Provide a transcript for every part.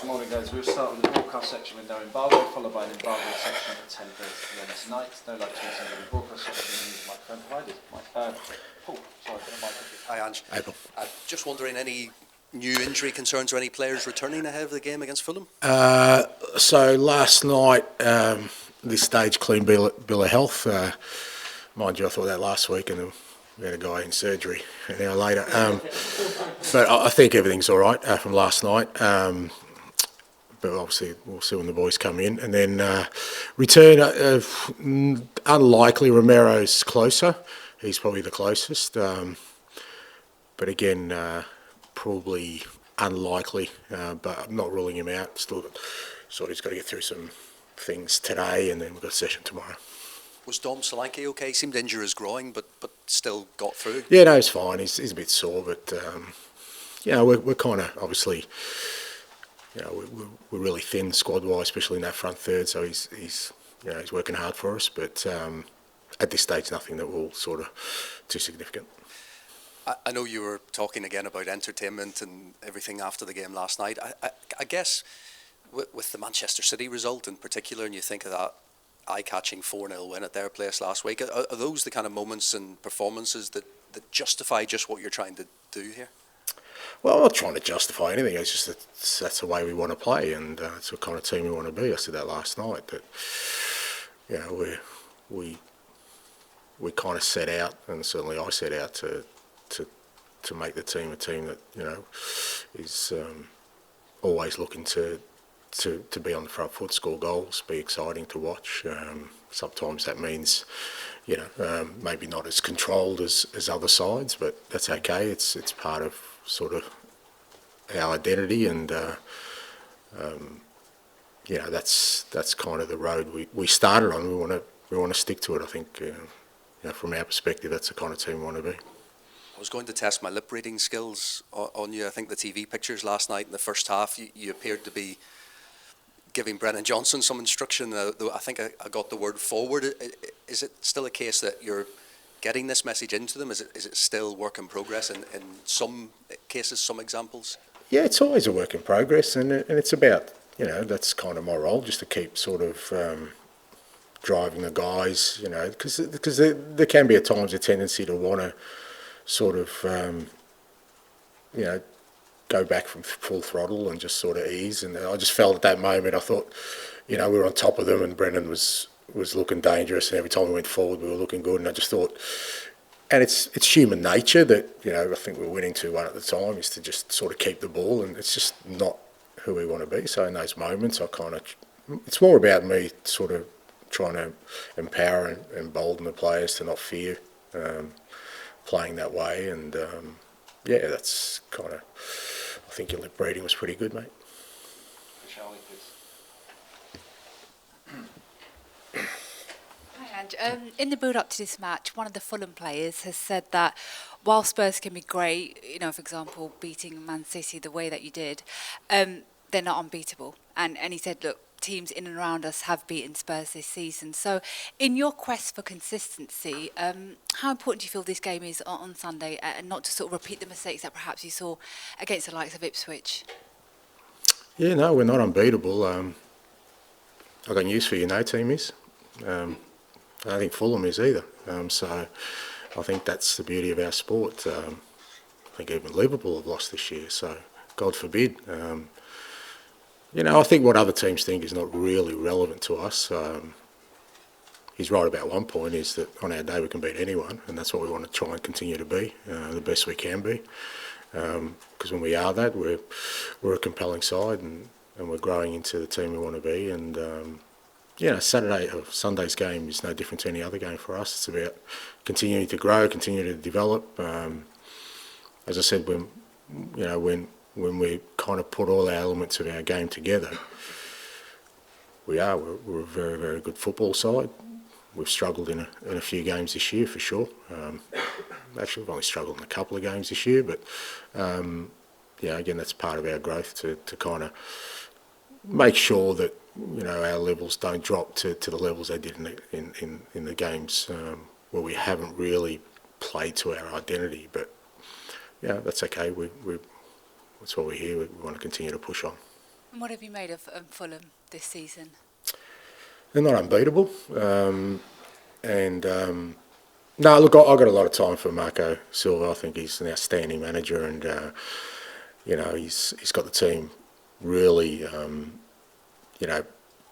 Good morning, guys. We'll start with the broadcast section with no embargo, followed by an embargo section at 10:30 p.m. tonight. No live tweeting with the broadcast section and use microphone provided. Paul, sorry, Hi, Ange. Hi, Paul. Just wondering, any new injury concerns or any players returning ahead of the game against Fulham? So last night, this stage clean bill of health. Mind you, I thought that last week, and then we had a guy in surgery an hour later. But I think everything's all right from last night. But obviously, we'll see when the boys come in. And then return, unlikely. Romero's closer. He's probably the closest. But again, probably unlikely. But I'm not ruling him out. Still, he's got to get through some things today, and then we've got a session tomorrow. Was Dom Solanke okay? He seemed to injure his groin, but still got through. Yeah, no, he's fine. He's a bit sore, but we're kind of obviously, we're really thin squad-wise, especially in that front third. So he's working hard for us, but at this stage, nothing that will sort of too significant. I know you were talking again about entertainment and everything after the game last night. I guess with the Manchester City result in particular, and you think of that eye-catching 4-0 win at their place last week, are those the kind of moments and performances that justify just what you're trying to do here? Well, I'm not trying to justify anything. It's just that's the way we want to play, and it's the kind of team we want to be. I said that last night, that we kind of set out, and certainly I set out to make the team a team that is always looking to be on the front foot, score goals, be exciting to watch. Sometimes that means, maybe not as controlled as other sides, but that's okay. It's part of sort of our identity, and that's kind of the road we started on. We want to stick to it. I think from our perspective, that's the kind of team we want to be. I was going to test my lip reading skills on you. I think the TV pictures last night in the first half, you appeared to be giving Brennan Johnson some instruction. I think I got the word forward. Is it still a case that you're getting this message into them? Is it still work in progress in some cases, some examples? Yeah, it's always a work in progress, and it's about, that's kind of my role, just to keep sort of driving the guys, because there can be at times a tendency to want to sort of, go back from full throttle and just sort of ease. And I just felt at that moment, I thought, we were on top of them, and Brendan was looking dangerous, and every time we went forward, we were looking good. And I just thought, and it's human nature that, I think we're winning 2-1 at the time, is to just sort of keep the ball, and it's just not who we want to be. So in those moments, it's more about me sort of trying to empower and embolden the players to not fear playing that way. And that's kind of, I think your lip reading was pretty good, mate. Charlie, please. Hi, Ange. In the build-up to this match, one of the Fulham players has said that while Spurs can be great, for example, beating Man City the way that you did, they're not unbeatable. And he said, look, teams in and around us have beaten Spurs this season. So in your quest for consistency, how important do you feel this game is on Sunday, and not to sort of repeat the mistakes that perhaps you saw against the likes of Ipswich? Yeah, no, we're not unbeatable. I've got news for you, no team is. I don't think Fulham is either. So I think that's the beauty of our sport. I think even Liverpool have lost this year, so God forbid. I think what other teams think is not really relevant to us. He's right about one point, is that on our day we can beat anyone, and that's what we want to try and continue to be, the best we can be. Because when we are that, we're a compelling side, and we're growing into the team we want to be. And Sunday's game is no different to any other game for us. It's about continuing to grow, continue to develop. As I said, when we kind of put all our elements of our game together, we're a very, very good football side. We've struggled in a few games this year, for sure. Actually, we've only struggled in a couple of games this year, but again, that's part of our growth to kind of make sure that our levels don't drop to the levels they did in the games where we haven't really played to our identity. But that's okay. That's why we're here. We want to continue to push on. And what have you made of Fulham this season? They're not unbeatable. No, look, I've got a lot of time for Marco Silva. I think he's an outstanding manager, and he's got the team really,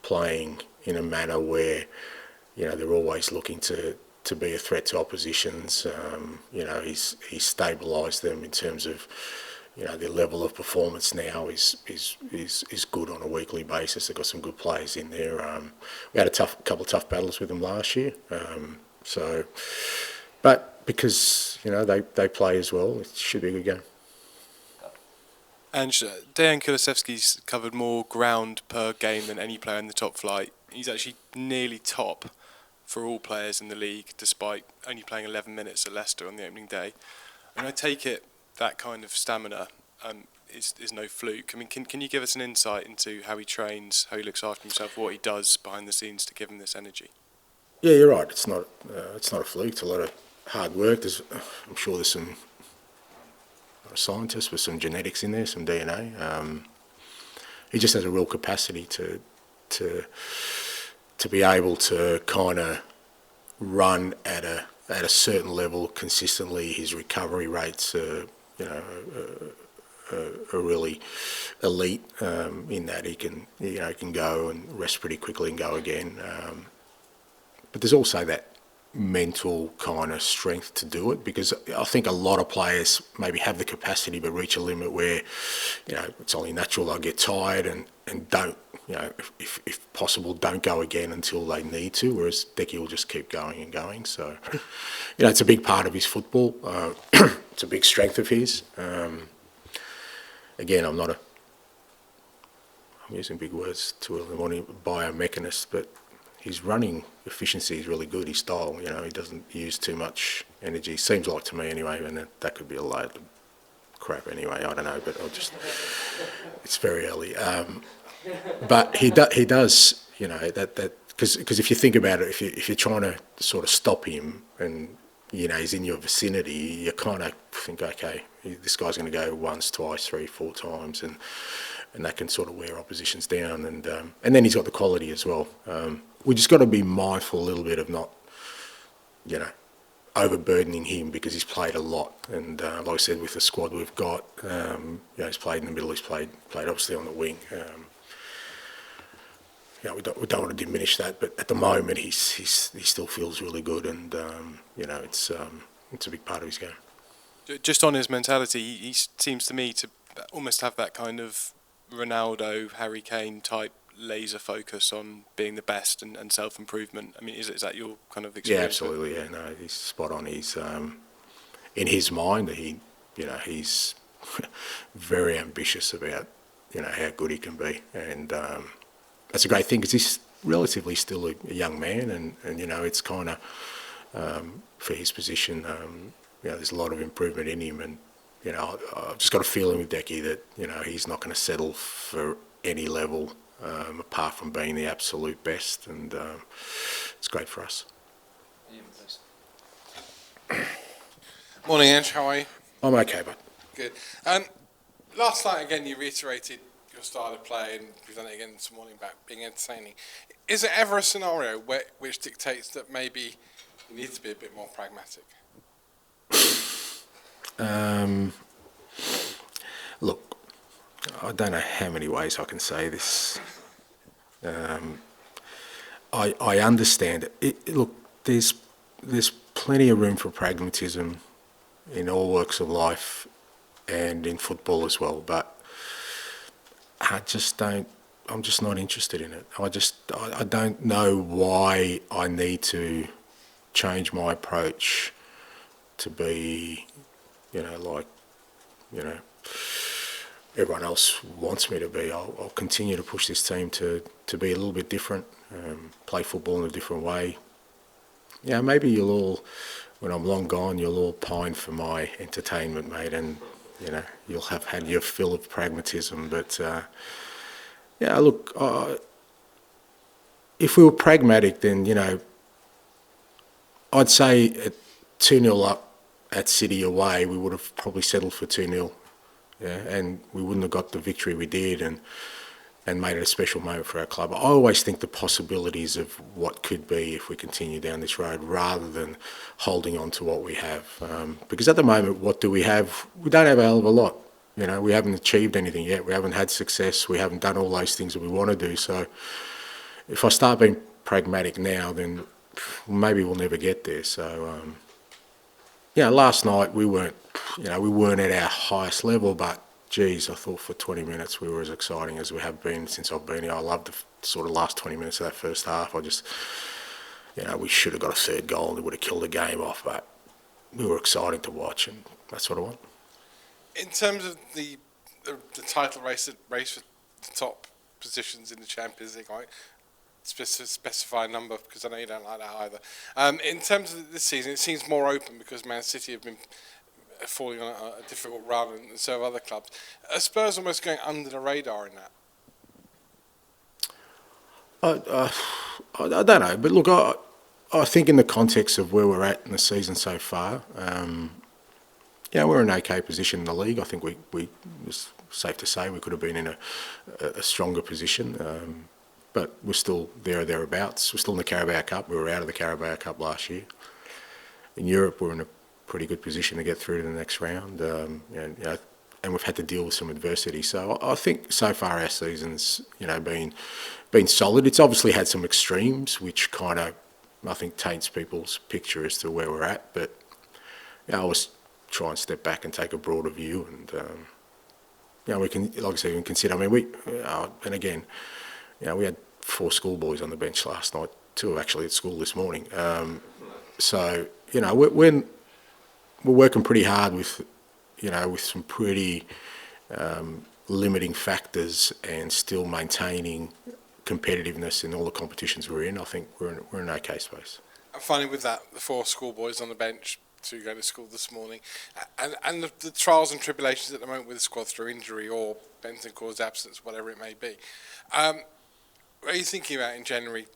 playing in a manner where, they're always looking to be a threat to oppositions. He's stabilised them in terms of, their level of performance now is good on a weekly basis. They've got some good players in there. We had a couple of tough battles with them last year. But because they play as well, it should be a good game. And Dejan Kulusevski's covered more ground per game than any player in the top flight. He's actually nearly top for all players in the league, despite only playing 11 minutes at Leicester on the opening day. And I take it that kind of stamina is no fluke. I mean, can you give us an insight into how he trains, how he looks after himself, what he does behind the scenes to give him this energy? Yeah, you're right. It's not a fluke. It's a lot of hard work. I'm sure there's some scientists with some genetics in there, some DNA. He just has a real capacity to be able to kind of run at a certain level consistently. His recovery rates are really elite in that he can go and rest pretty quickly and go again. But there's also that mental kind of strength to do it, because I think a lot of players maybe have the capacity but reach a limit where, it's only natural they'll get tired and don't, if possible, don't go again until they need to, whereas Decky will just keep going and going. So, it's a big part of his football. It's a big strength of his. Again, I'm using big words too early in the morning, biomechanist, but his running efficiency is really good. His style, he doesn't use too much energy. Seems like to me anyway, and that could be a load of crap anyway. I don't know, but it's very early. But he does, that because if you think about it, if you're trying to sort of stop him and he's in your vicinity, you kind of think, okay, this guy's going to go once, twice, 3, 4 times, and that can sort of wear oppositions down. And then he's got the quality as well. We just got to be mindful a little bit of not, overburdening him, because he's played a lot. And like I said, with the squad we've got, he's played in the middle. He's played obviously on the wing. We don't want to diminish that, but at the moment he still feels really good, and it's a big part of his game. Just on his mentality, he seems to me to almost have that kind of Ronaldo, Harry Kane type laser focus on being the best and self-improvement. I mean, is that your kind of experience? Yeah, absolutely. Yeah, no, he's spot on. He's in his mind, he's very ambitious about how good he can be, and that's a great thing, because he's relatively still a young man, and it's kind of for his position, there's a lot of improvement in him, and I've just got a feeling with Decky that he's not going to settle for any level apart from being the absolute best, and it's great for us. Ian, please. Morning, Ange. How are you? I'm okay, but Good. Last night, again, you reiterated your style of play, and you've done it again this morning about being entertaining. Is there ever a scenario which dictates that maybe you need to be a bit more pragmatic? Look, I don't know how many ways I can say this. I understand it. Look, there's plenty of room for pragmatism in all walks of life and in football as well, but I'm just not interested in it. I don't know why I need to change my approach to be, like, everyone else wants me to be. I'll continue to push this team to be a little bit different, play football in a different way. Maybe you'll all, when I'm long gone, you'll all pine for my entertainment, mate, and you'll have had your fill of pragmatism. But look, if we were pragmatic, then I'd say at 2-0 up at City away, we would have probably settled for 2-0. Yeah, and we wouldn't have got the victory we did, and and made it a special moment for our club. I always think the possibilities of what could be if we continue down this road rather than holding on to what we have. Because at the moment, what do we have? We don't have a hell of a lot. You know, we haven't achieved anything yet. We haven't had success. We haven't done all those things that we want to do. So if I start being pragmatic now, then maybe we'll never get there. So, last night we weren't at our highest level, but geez, I thought for 20 minutes we were as exciting as we have been since I've been here. I loved the sort of last 20 minutes of that first half. We should have got a third goal and it would have killed the game off, but we were exciting to watch, and that's what I want. In terms of the title race for the top positions in the Champions League, I specify a number because I know you don't like that either. In terms of this season, it seems more open because Man City have been falling on a difficult run and so have other clubs. Are Spurs almost going under the radar in that? I don't know, but look, I think in the context of where we're at in the season so far, we're in an okay position in the league. I think we it's safe to say we could have been in a stronger position, but we're still there or thereabouts. We're still in the Carabao Cup. We were out of the Carabao Cup last year. In Europe, we're in a pretty good position to get through to the next round, and we've had to deal with some adversity. So I think so far our season's been solid. It's obviously had some extremes, which kind of I think taints people's picture as to where we're at. But I always try and step back and take a broader view, and we can, like I said, we can consider. I mean, we had 4 schoolboys on the bench last night, 2 actually at school this morning. So we're working pretty hard with some pretty limiting factors and still maintaining competitiveness in all the competitions we're in. I think we're in an okay space. And finally, with that, the 4 schoolboys on the bench, 2 going to school this morning, and the trials and tribulations at the moment with the squad through injury or Bentancur's absence, whatever it may be. Are you thinking about in January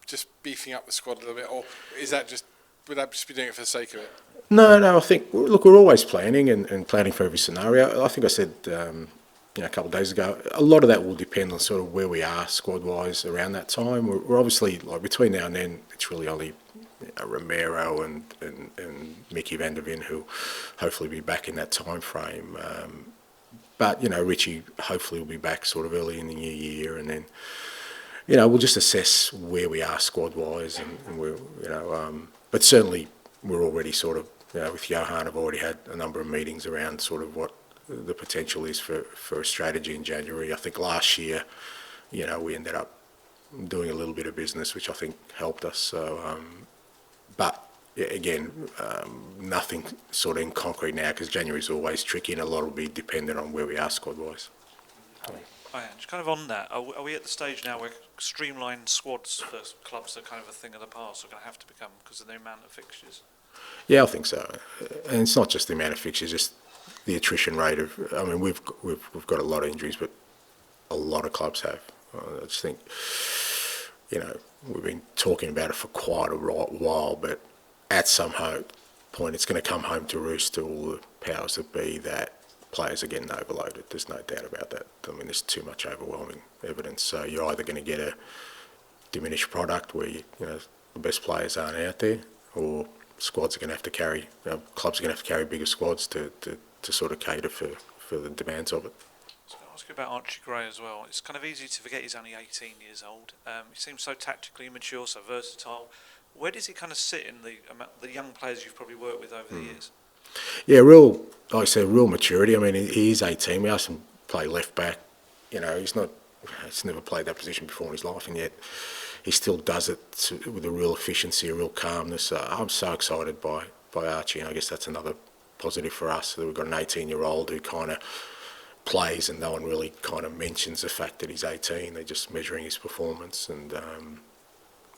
just beefing up the squad a little bit, or would that just be doing it for the sake of it? No, I think, look, we're always planning and planning for every scenario. I think I said a couple of days ago, a lot of that will depend on sort of where we are squad-wise around that time. We're obviously, like between now and then, it's really only Romero and Mickey van der Ven who hopefully be back in that time frame. But, Richie hopefully will be back sort of early in the new year, and then, we'll just assess where we are squad-wise, and we're, but certainly we're already sort of, with Johan, I've already had a number of meetings around sort of what the potential is for a strategy in January. I think last year, we ended up doing a little bit of business, which I think helped us. So, but again, nothing sort of in concrete now because January's always tricky and a lot will be dependent on where we are squad-wise. Hi, Ange. Kind of on that, are we at the stage now where streamlined squads for clubs are kind of a thing of the past, are going to have to become because of the amount of fixtures? Yeah, I think so. And it's not just the amount of fixtures, just the attrition rate of. I mean, we've got a lot of injuries, but a lot of clubs have. I just think, we've been talking about it for quite a while, but at some point, it's going to come home to roost to all the powers that be that players are getting overloaded. There's no doubt about that. I mean, there's too much overwhelming evidence. So you're either going to get a diminished product where the best players aren't out there, or squads are going to have to carry, clubs are going to have to carry bigger squads to sort of cater for the demands of it. So I'll ask you about Archie Gray as well. It's kind of easy to forget he's only 18 years old. He seems so tactically mature, so versatile. Where does he kind of sit in the young players you've probably worked with over the years? Yeah, like I said, real maturity. I mean, he is 18. We asked him to play left back. He's never played that position before in his life, and yet he still does it with a real efficiency, a real calmness. I'm so excited by Archie, and I guess that's another positive for us, that we've got an 18-year-old who kind of plays and no one really kind of mentions the fact that he's 18. They're just measuring his performance. And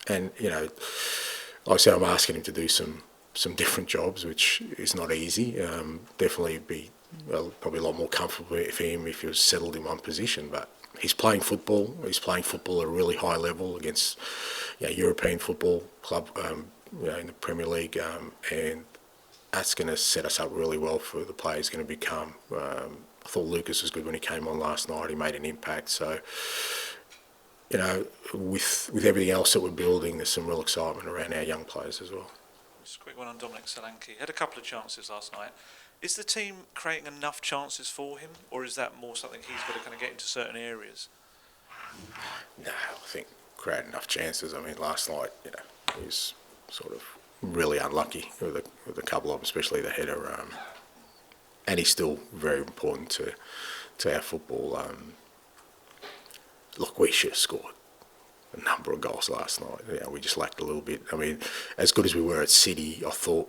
like I said, I'm asking him to do some different jobs, which is not easy. Definitely be probably a lot more comfortable for him if he was settled in one position. But he's playing football. He's playing football at a really high level against European football club, in the Premier League, and that's going to set us up really well for the player he's going to become. I thought Lucas was good when he came on last night. He made an impact. So, you know, with everything else that we're building, there's some real excitement around our young players as well. Just a quick one on Dominic Solanke. Had a couple of chances last night. Is the team creating enough chances for him, or is that more something he's got to kind of get into certain areas? No, I think created enough chances. I mean, last night, you know, he was sort of really unlucky with a couple of them, especially the header. And he's still very important to our football. Look, we should have scored a number of goals last night. You know, we just lacked a little bit. I mean, as good as we were at City, I thought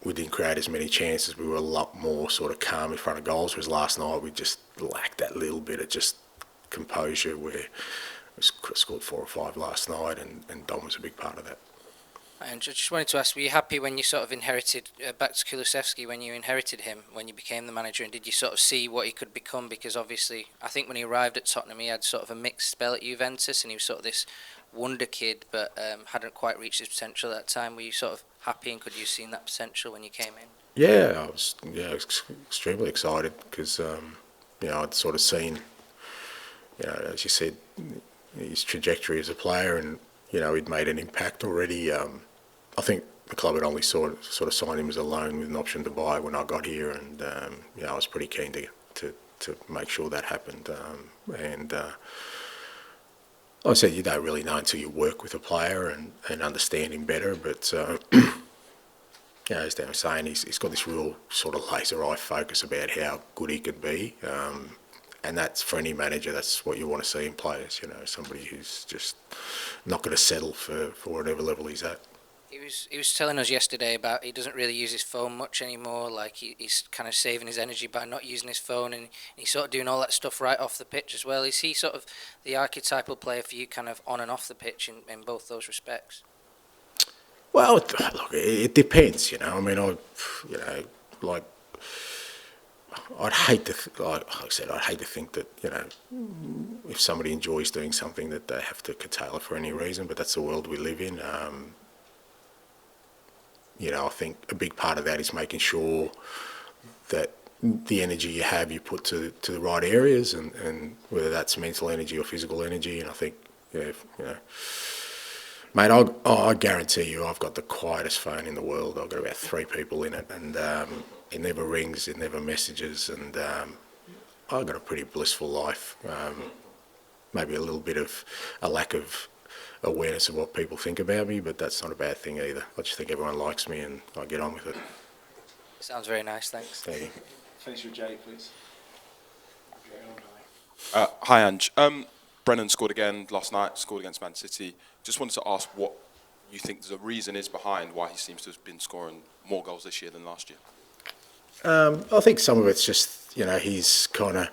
we didn't create as many chances. We were a lot more sort of calm in front of goals, whereas last night we just lacked that little bit of just composure where we scored 4 or 5 last night, and Dom was a big part of that. And I just wanted to ask, were you happy when you sort of inherited back to Kulusevski, when you inherited him, when you became the manager, and did you sort of see what he could become? Because obviously, I think when he arrived at Tottenham, he had sort of a mixed spell at Juventus, and he was sort of this wonder kid, but hadn't quite reached his potential at that time. Were you sort of happy, and could you have seen that potential when you came in? Yeah, I was extremely excited because, you know, I'd sort of seen, you know, as you said, his trajectory as a player, and, you know, he'd made an impact already. I think the club had only sort of signed him as a loan with an option to buy when I got here, and you know, I was pretty keen to make sure that happened. And I said, you don't really know until you work with a player and understand him better. But you know, as Dan was saying, he's got this real sort of laser eye focus about how good he could be. And that's, for any manager, that's what you want to see in players. You know, somebody who's just not going to settle for whatever level he's at. He was telling us yesterday about he doesn't really use his phone much anymore. Like he's kind of saving his energy by not using his phone, and he's sort of doing all that stuff right off the pitch as well. Is he sort of the archetypal player for you, kind of on and off the pitch in both those respects? Well, look, it depends. You know, I mean, I'd hate to, like I said, I'd hate to think that, you know, if somebody enjoys doing something that they have to curtail it for any reason. But that's the world we live in. You know, I think a big part of that is making sure that the energy you have, you put to the right areas, and whether that's mental energy or physical energy. And I think, yeah, you know, mate, I guarantee you, I've got the quietest phone in the world. I've got about 3 people in it, and it never rings, it never messages, and I've got a pretty blissful life. Maybe a little bit of a lack of awareness of what people think about me, but that's not a bad thing either. I just think everyone likes me, and I get on with it. Sounds very nice, thanks. Thank you. Finish with Jay, please. Hi, Ange. Brennan scored again last night, scored against Man City. Just wanted to ask what you think the reason is behind why he seems to have been scoring more goals this year than last year. I think some of it's just, you know, he's kind of,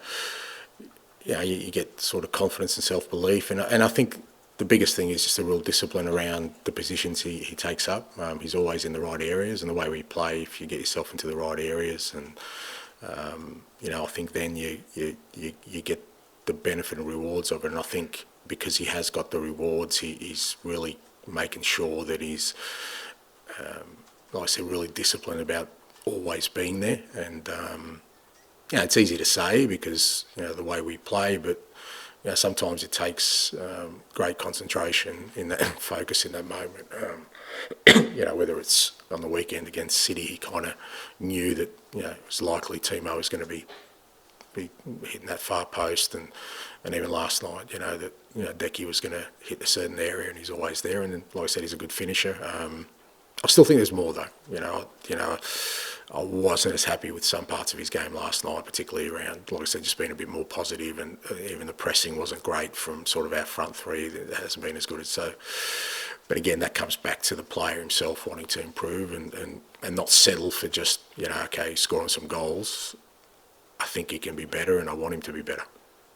you know, you get sort of confidence and self-belief, and I think the biggest thing is just a real discipline around the positions he takes up. He's always in the right areas, and the way we play, if you get yourself into the right areas, and you know, I think then you get the benefit and rewards of it. And I think because he has got the rewards, he's really making sure that he's, like I said, really disciplined about always being there. And you know, it's easy to say because, you know, the way we play, but you know, sometimes it takes great concentration in that focus in that moment. You know, whether it's on the weekend against City, he kind of knew that, you know, it was likely Timo was going to be hitting that far post, and even last night, you know, that, you know, Decky was going to hit a certain area, and he's always there. And then, like I said, he's a good finisher. I still think there's more though. You know, I wasn't as happy with some parts of his game last night, particularly around, like I said, just being a bit more positive, and even the pressing wasn't great from sort of our front three. That hasn't been as good as so. But again, that comes back to the player himself wanting to improve and not settle for just, you know, okay, scoring some goals. I think he can be better, and I want him to be better.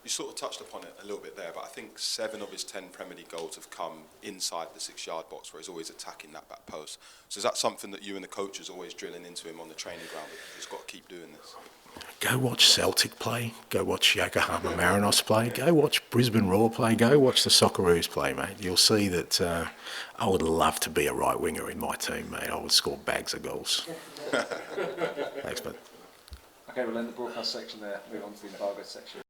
You sort of touched upon it a little bit there, but I think 7 of his 10 Premier League goals have come inside the 6-yard box, where he's always attacking that back post. So is that something that you and the coach is always drilling into him on the training ground? You've just got to keep doing this. Go watch Celtic play. Go watch Yokohama Marinos play. Go watch Brisbane Roar play. Go watch the Socceroos play, mate. You'll see that I would love to be a right winger in my team, mate. I would score bags of goals. Thanks, bud. Okay, we'll end the broadcast section there. Move on to the embargo section.